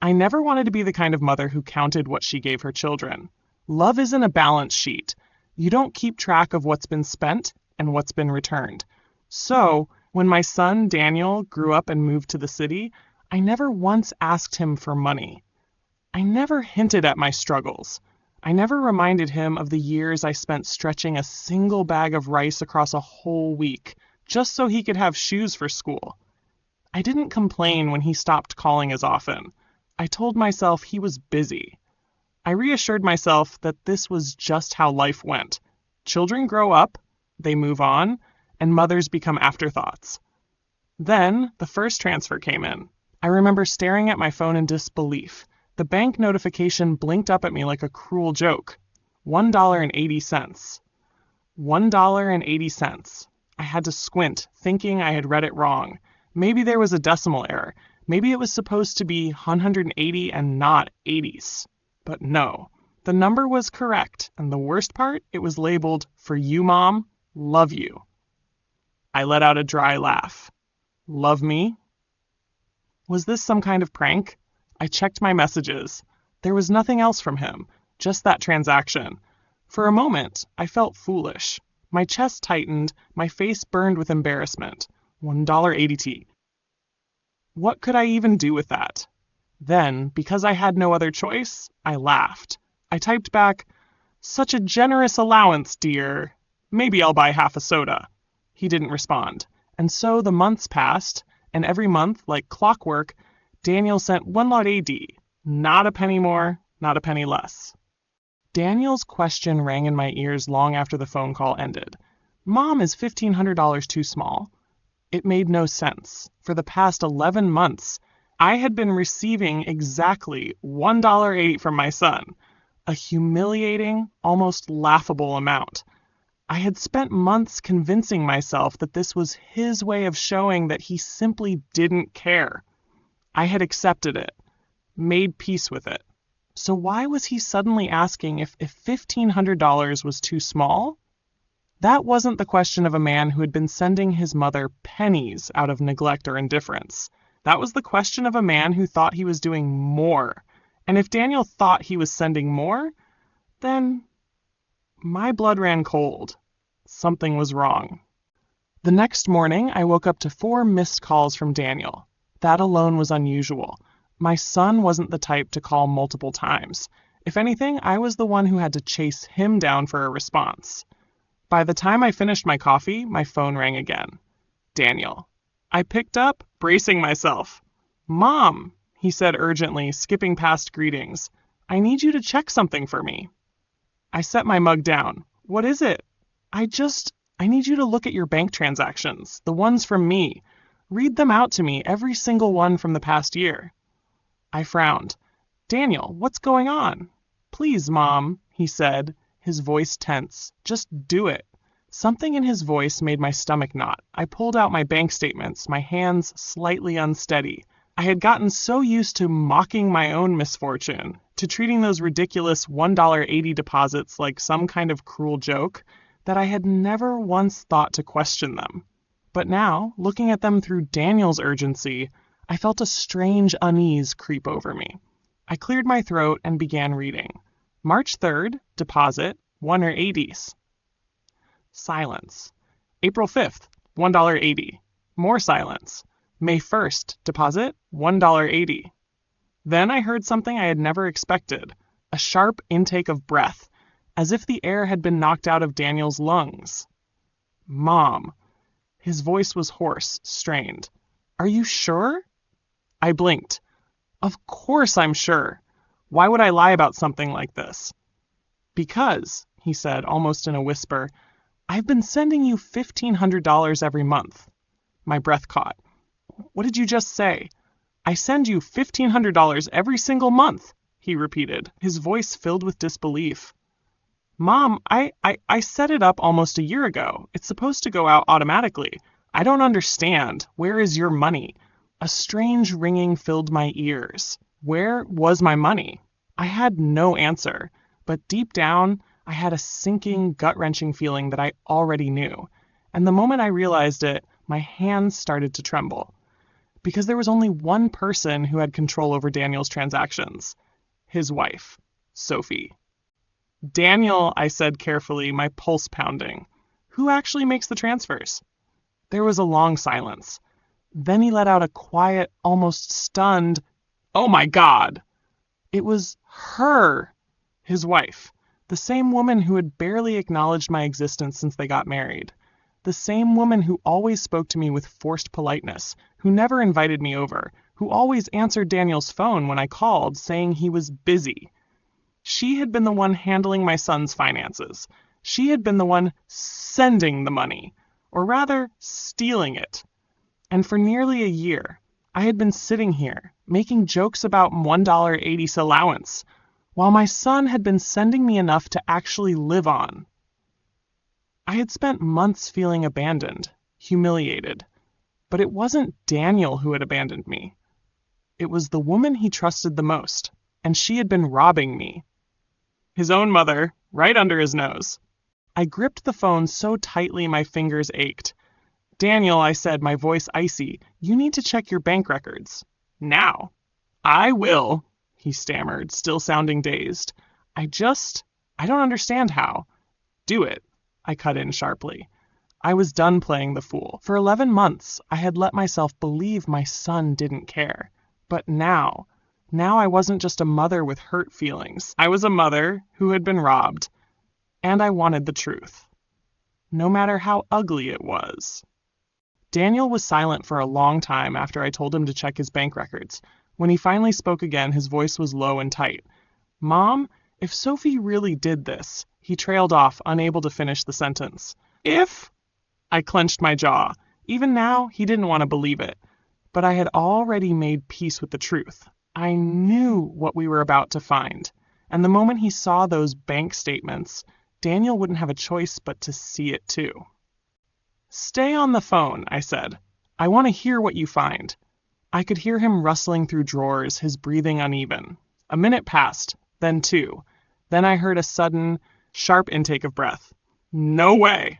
I never wanted to be the kind of mother who counted what she gave her children. Love isn't a balance sheet. You don't keep track of what's been spent and what's been returned. So, when my son Daniel grew up and moved to the city, I never once asked him for money. I never hinted at my struggles. I never reminded him of the years I spent stretching a single bag of rice across a whole week, just so he could have shoes for school. I didn't complain when he stopped calling as often. I told myself he was busy. I reassured myself that this was just how life went. Children grow up, they move on, and mothers become afterthoughts. Then, the first transfer came in. I remember staring at my phone in disbelief. The bank notification blinked up at me like a cruel joke. $1.80. $1.80. I had to squint, thinking I had read it wrong. Maybe there was a decimal error. Maybe it was supposed to be 180 and not 80s. But no, the number was correct, and the worst part, it was labeled, "For you, Mom, love you." I let out a dry laugh. Love me? Was this some kind of prank? I checked my messages. There was nothing else from him, just that transaction. For a moment, I felt foolish. My chest tightened, my face burned with embarrassment. $1.80. What could I even do with that? Then, because I had no other choice, I laughed. I typed back, "Such a generous allowance, dear. Maybe I'll buy half a soda." He didn't respond. And so the months passed, and every month, like clockwork, Daniel sent $1.80. Not a penny more, not a penny less. Daniel's question rang in my ears long after the phone call ended. "Mom, is $1,500 too small?" It made no sense. For the past 11 months, I had been receiving exactly $1.80 from my son, a humiliating, almost laughable amount. I had spent months convincing myself that this was his way of showing that he simply didn't care. I had accepted it, made peace with it. So why was he suddenly asking if $1,500 was too small? That wasn't the question of a man who had been sending his mother pennies out of neglect or indifference. That was the question of a man who thought he was doing more. And if Daniel thought he was sending more, then my blood ran cold. Something was wrong. The next morning, I woke up to 4 missed calls from Daniel. That alone was unusual. My son wasn't the type to call multiple times. If anything, I was the one who had to chase him down for a response. By the time I finished my coffee, my phone rang again. Daniel. I picked up, bracing myself. "Mom," he said urgently, skipping past greetings. "I need you to check something for me." I set my mug down. "What is it?" I need you to look at your bank transactions, the ones from me. Read them out to me, every single one from the past year." I frowned. "Daniel, what's going on?" "Please, Mom," he said, his voice tense. "Just do it." Something in his voice made my stomach knot. I pulled out my bank statements, my hands slightly unsteady. I had gotten so used to mocking my own misfortune, to treating those ridiculous $1.80 deposits like some kind of cruel joke, that I had never once thought to question them. But now, looking at them through Daniel's urgency, I felt a strange unease creep over me. I cleared my throat and began reading. March 3rd, deposit, $1.80. Silence. April 5th, $1.80. More silence. May 1st, deposit, $1.80. Then I heard something I had never expected, a sharp intake of breath, as if the air had been knocked out of Daniel's lungs. "Mom." His voice was hoarse, strained. "Are you sure?" I blinked. "Of course I'm sure. Why would I lie about something like this?" "Because," he said, almost in a whisper, "I've been sending you $1,500 every month." My breath caught. "What did you just say?" "I send you $1,500 every single month," he repeated, his voice filled with disbelief. "Mom, I set it up almost a year ago. It's supposed to go out automatically. I don't understand. Where is your money?" A strange ringing filled my ears. Where was my money? I had no answer, but deep down, I had a sinking, gut-wrenching feeling that I already knew. And the moment I realized it, my hands started to tremble. because there was only one person who had control over Daniel's transactions. His wife, Sophie. Daniel, I said carefully, my pulse pounding. Who actually makes the transfers? There was a long silence. Then he let out a quiet, almost stunned, "Oh my God!" It was her, his wife, the same woman who had barely acknowledged my existence since they got married. The same woman who always spoke to me with forced politeness, who never invited me over, who always answered Daniel's phone when I called saying he was busy. She had been the one handling my son's finances. She had been the one sending the money, or rather, stealing it. And for nearly a year, I had been sitting here, making jokes about $1.80 allowance, while my son had been sending me enough to actually live on. I had spent months feeling abandoned, humiliated, but it wasn't Daniel who had abandoned me. It was the woman he trusted the most, and she had been robbing me. His own mother, right under his nose. I gripped the phone so tightly my fingers ached. "Daniel," I said, my voice icy, "you need to check your bank records. Now." "I will," he stammered, still sounding dazed. I don't understand how." "Do it," I cut in sharply. I was done playing the fool. For 11 months, I had let myself believe my son didn't care. But now I wasn't just a mother with hurt feelings. I was a mother who had been robbed. And I wanted the truth. No matter how ugly it was. Daniel was silent for a long time after I told him to check his bank records. When he finally spoke again, his voice was low and tight. "Mom, if Sophie really did this," he trailed off, unable to finish the sentence. "If?" I clenched my jaw. Even now, he didn't want to believe it. But I had already made peace with the truth. I knew what we were about to find. And the moment he saw those bank statements, Daniel wouldn't have a choice but to see it too. "Stay on the phone," I said. "I want to hear what you find." I could hear him rustling through drawers, his breathing uneven. A minute passed, then 2. Then I heard a sudden, sharp intake of breath. "No way!"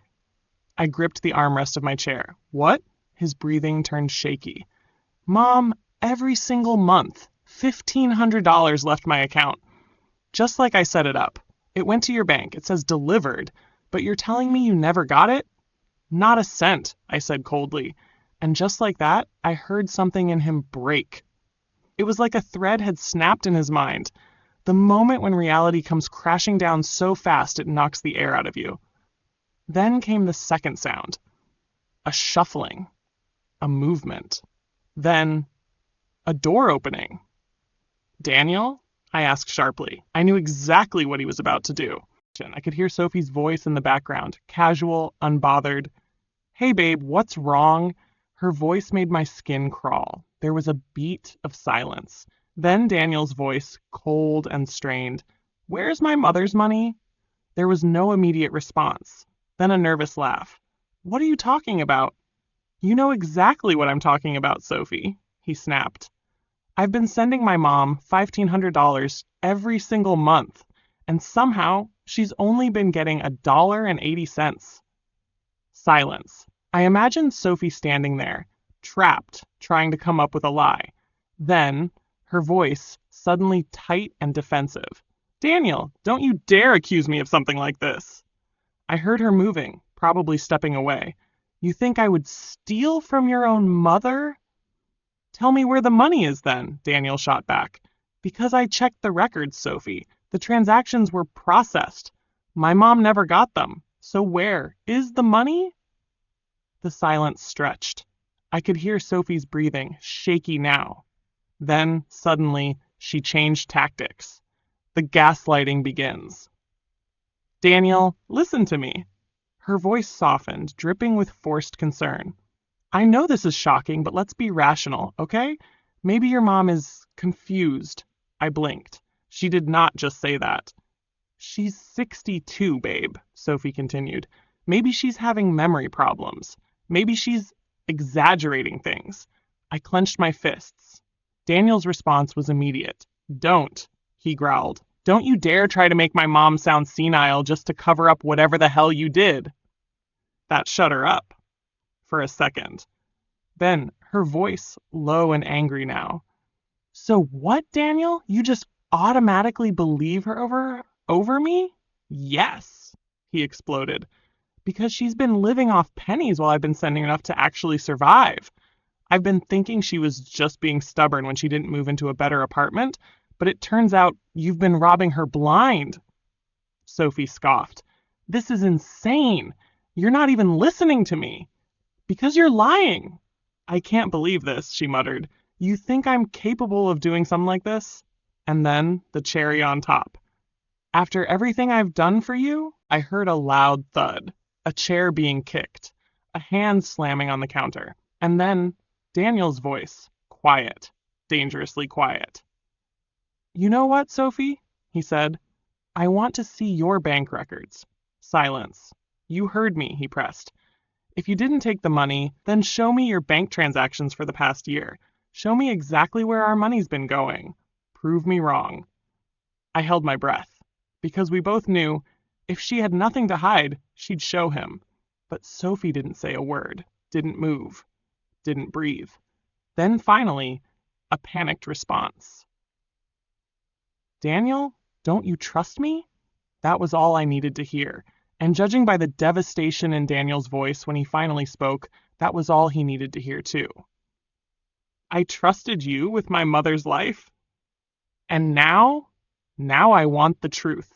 I gripped the armrest of my chair. "What?" His breathing turned shaky. "Mom, every single month, $1,500 left my account. Just like I set it up. It went to your bank. It says delivered. But you're telling me you never got it?" "Not a cent," I said coldly. And just like that, I heard something in him break. It was like a thread had snapped in his mind. The moment when reality comes crashing down so fast it knocks the air out of you. Then came the second sound. A shuffling. A movement. Then a door opening. "Daniel?" I asked sharply. I knew exactly what he was about to do. I could hear Sophie's voice in the background, casual, unbothered. "Hey babe, what's wrong?" Her voice made my skin crawl. There was a beat of silence. Then Daniel's voice, cold and strained. "Where's my mother's money?" There was no immediate response. Then a nervous laugh. "What are you talking about?" "You know exactly what I'm talking about, Sophie," he snapped. "I've been sending my mom $1,500 every single month, and somehow she's only been getting $1.80. Silence. I imagined Sophie standing there, trapped, trying to come up with a lie. Then, her voice, suddenly tight and defensive. "Daniel, don't you dare accuse me of something like this." I heard her moving, probably stepping away. "You think I would steal from your own mother?" "Tell me where the money is then," Daniel shot back. "Because I checked the records, Sophie. The transactions were processed. My mom never got them. So where is the money?" The silence stretched. I could hear Sophie's breathing, shaky now. Then, suddenly, she changed tactics. The gaslighting begins. "Daniel, listen to me." Her voice softened, dripping with forced concern. "I know this is shocking, but let's be rational, okay? Maybe your mom is confused." I blinked. She did not just say that. "She's 62, babe," Sophie continued. "Maybe she's having memory problems. Maybe she's exaggerating things." I clenched my fists. Daniel's response was immediate. "Don't," he growled. "Don't you dare try to make my mom sound senile just to cover up whatever the hell you did." That shut her up. For a second. Then her voice low and angry now. So what, Daniel? You just automatically believe her over me? Yes, he exploded. Because she's been living off pennies while I've been sending enough to actually survive. I've been thinking she was just being stubborn when she didn't move into a better apartment, but it turns out you've been robbing her blind. Sophie scoffed. This is insane. You're not even listening to me. Because you're lying. I can't believe this, she muttered. You think I'm capable of doing something like this? And then, the cherry on top. After everything I've done for you, I heard a loud thud, a chair being kicked, a hand slamming on the counter, and then Daniel's voice, quiet, dangerously quiet. You know what, Sophie? He said. I want to see your bank records. Silence. You heard me, he pressed. If you didn't take the money, then show me your bank transactions for the past year. Show me exactly where our money's been going. Prove me wrong. I held my breath, because we both knew if she had nothing to hide, she'd show him. But Sophie didn't say a word, didn't move, didn't breathe. Then finally, a panicked response. Daniel, don't you trust me? That was all I needed to hear. And judging by the devastation in Daniel's voice when he finally spoke, that was all he needed to hear too. I trusted you with my mother's life. And now I want the truth.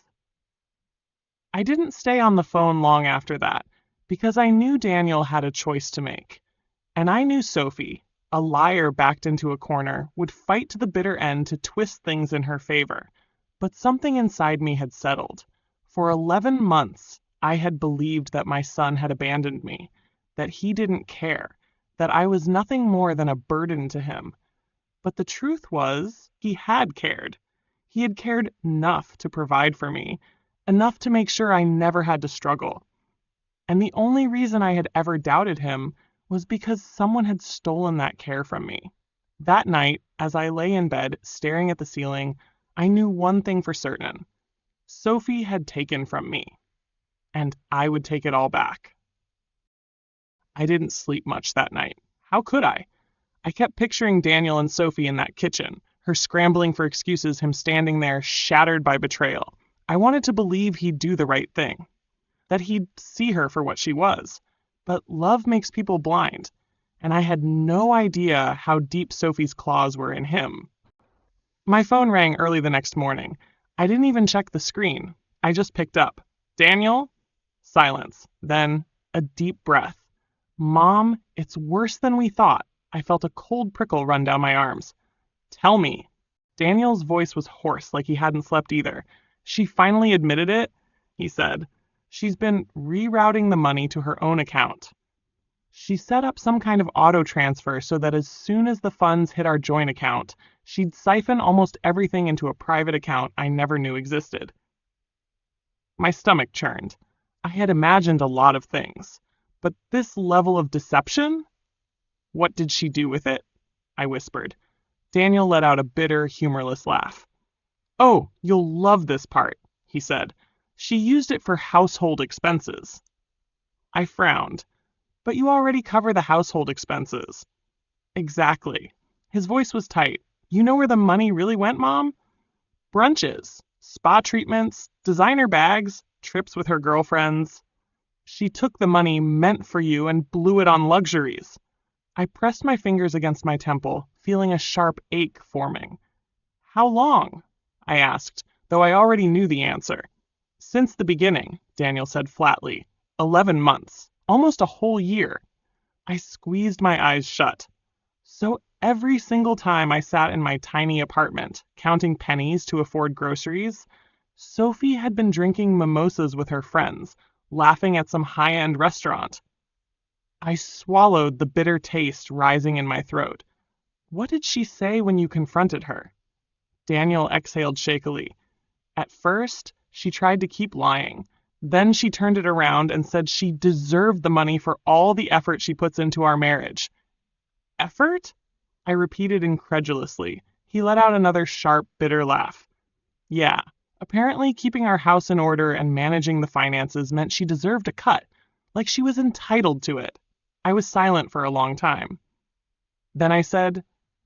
I didn't stay on the phone long after that, because I knew Daniel had a choice to make. And I knew Sophie, a liar backed into a corner, would fight to the bitter end to twist things in her favor. But something inside me had settled. For 11 months, I had believed that my son had abandoned me, that he didn't care, that I was nothing more than a burden to him. But the truth was, he had cared. He had cared enough to provide for me, enough to make sure I never had to struggle. And the only reason I had ever doubted him was because someone had stolen that care from me. That night, as I lay in bed, staring at the ceiling, I knew one thing for certain. Sophie had taken from me. And I would take it all back. I didn't sleep much that night. How could I? I kept picturing Daniel and Sophie in that kitchen, her scrambling for excuses, him standing there, shattered by betrayal. I wanted to believe he'd do the right thing, that he'd see her for what she was. But love makes people blind, and I had no idea how deep Sophie's claws were in him. My phone rang early the next morning. I didn't even check the screen. I just picked up. Daniel? Silence. Then a deep breath. Mom, it's worse than we thought. I felt a cold prickle run down my arms. Tell me. Daniel's voice was hoarse, like he hadn't slept either. She finally admitted it, he said. She's been rerouting the money to her own account. She set up some kind of auto transfer so that as soon as the funds hit our joint account, she'd siphon almost everything into a private account I never knew existed. My stomach churned. I had imagined a lot of things, but this level of deception? What did she do with it? I whispered. Daniel let out a bitter, humorless laugh. Oh, you'll love this part, he said. She used it for household expenses. I frowned. But you already cover the household expenses. Exactly. His voice was tight. You know where the money really went, Mom? Brunches, spa treatments, designer bags, trips with her girlfriends. She took the money meant for you and blew it on luxuries. I pressed my fingers against my temple, feeling a sharp ache forming. How long? I asked, though I already knew the answer. Since the beginning, Daniel said flatly. 11 months. Almost a whole year. I squeezed my eyes shut. So every single time I sat in my tiny apartment, counting pennies to afford groceries, Sophie had been drinking mimosas with her friends, laughing at some high-end restaurant. I swallowed the bitter taste rising in my throat. What did she say when you confronted her? Daniel exhaled shakily. At first, she tried to keep lying. Then she turned it around and said she deserved the money for all the effort she puts into our marriage. Effort? I repeated incredulously. He let out another sharp, bitter laugh. Yeah, apparently keeping our house in order and managing the finances meant she deserved a cut, like she was entitled to it. I was silent for a long time. Then I said,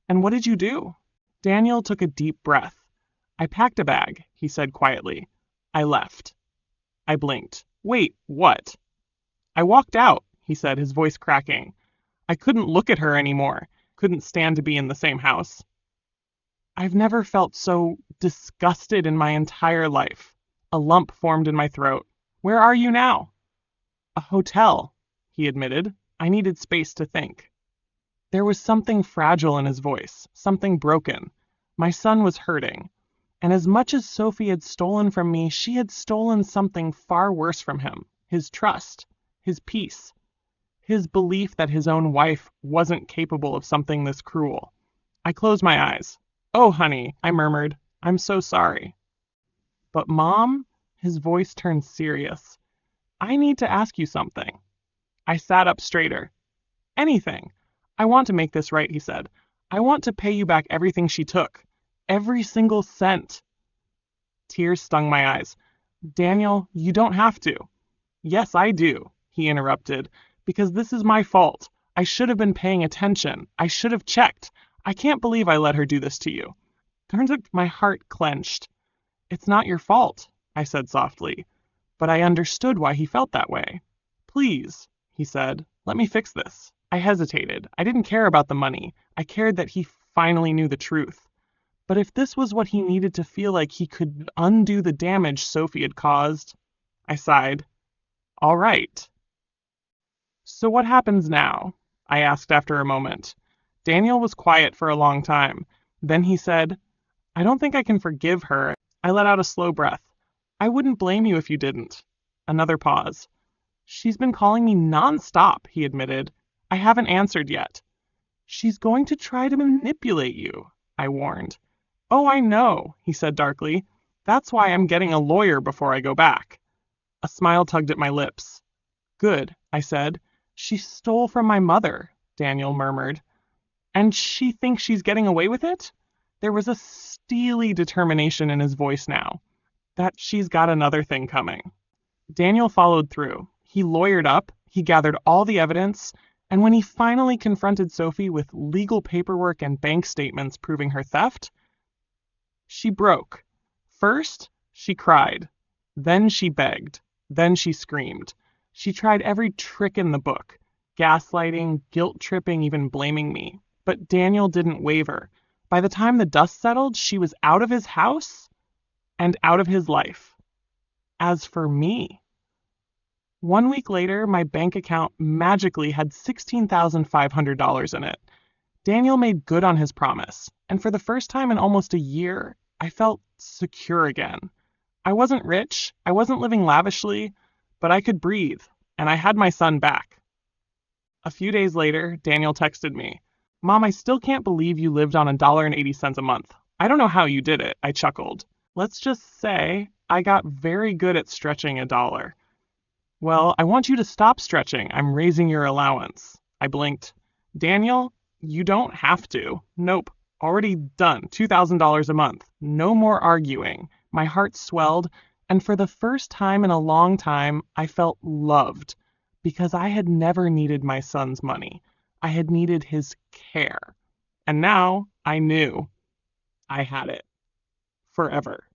"And what did you do?" Daniel took a deep breath. "I packed a bag," he said quietly. "I left." I blinked. "Wait, what?" "I walked out," he said, his voice cracking. "I couldn't look at her anymore. Couldn't stand to be in the same house." I've never felt so disgusted in my entire life. A lump formed in my throat. "Where are you now?" "A hotel," he admitted. I needed space to think. There was something fragile in his voice, something broken. My son was hurting. And as much as Sophie had stolen from me, she had stolen something far worse from him. His trust. His peace. His belief that his own wife wasn't capable of something this cruel. I closed my eyes. "Oh, honey," I murmured. "I'm so sorry." "But Mom," his voice turned serious. "I need to ask you something." I sat up straighter. "Anything. I want to make this right," he said. "I want to pay you back everything she took. Every single cent." Tears stung my eyes. "Daniel, you don't have to." "Yes, I do," he interrupted, "because this is my fault. I should have been paying attention. I should have checked. I can't believe I let her do this to you." Turns out my heart clenched. "It's not your fault," I said softly, but I understood why he felt that way. "Please," he said, "let me fix this." I hesitated. I didn't care about the money. I cared that he finally knew the truth. But if this was what he needed to feel like he could undo the damage Sophie had caused, I sighed. "All right." "So what happens now?" I asked after a moment. Daniel was quiet for a long time. Then he said, "I don't think I can forgive her." I let out a slow breath. "I wouldn't blame you if you didn't." Another pause. "She's been calling me non-stop," he admitted. "I haven't answered yet." "She's going to try to manipulate you," I warned. "Oh, I know," he said darkly. "That's why I'm getting a lawyer before I go back." A smile tugged at my lips. "Good," I said. "She stole from my mother," Daniel murmured. "And she thinks she's getting away with it?" There was a steely determination in his voice now. "That she's got another thing coming." Daniel followed through. He lawyered up, he gathered all the evidence, and when he finally confronted Sophie with legal paperwork and bank statements proving her theft, she broke. First, she cried. Then she begged. Then she screamed. She tried every trick in the book. Gaslighting, guilt-tripping, even blaming me. But Daniel didn't waver. By the time the dust settled, she was out of his house and out of his life. As for me, 1 week later, my bank account magically had $16,500 in it. Daniel made good on his promise, and for the first time in almost a year, I felt secure again. I wasn't rich, I wasn't living lavishly, but I could breathe, and I had my son back. A few days later, Daniel texted me, "Mom, I still can't believe you lived on $1.80 a month. I don't know how you did it," I chuckled. "Let's just say I got very good at stretching a dollar." "Well, I want you to stop stretching. I'm raising your allowance." I blinked. "Daniel, you don't have to." "Nope. Already done. $2,000 a month. No more arguing." My heart swelled, and for the first time in a long time, I felt loved. Because I had never needed my son's money. I had needed his care. And now I knew I had it. Forever.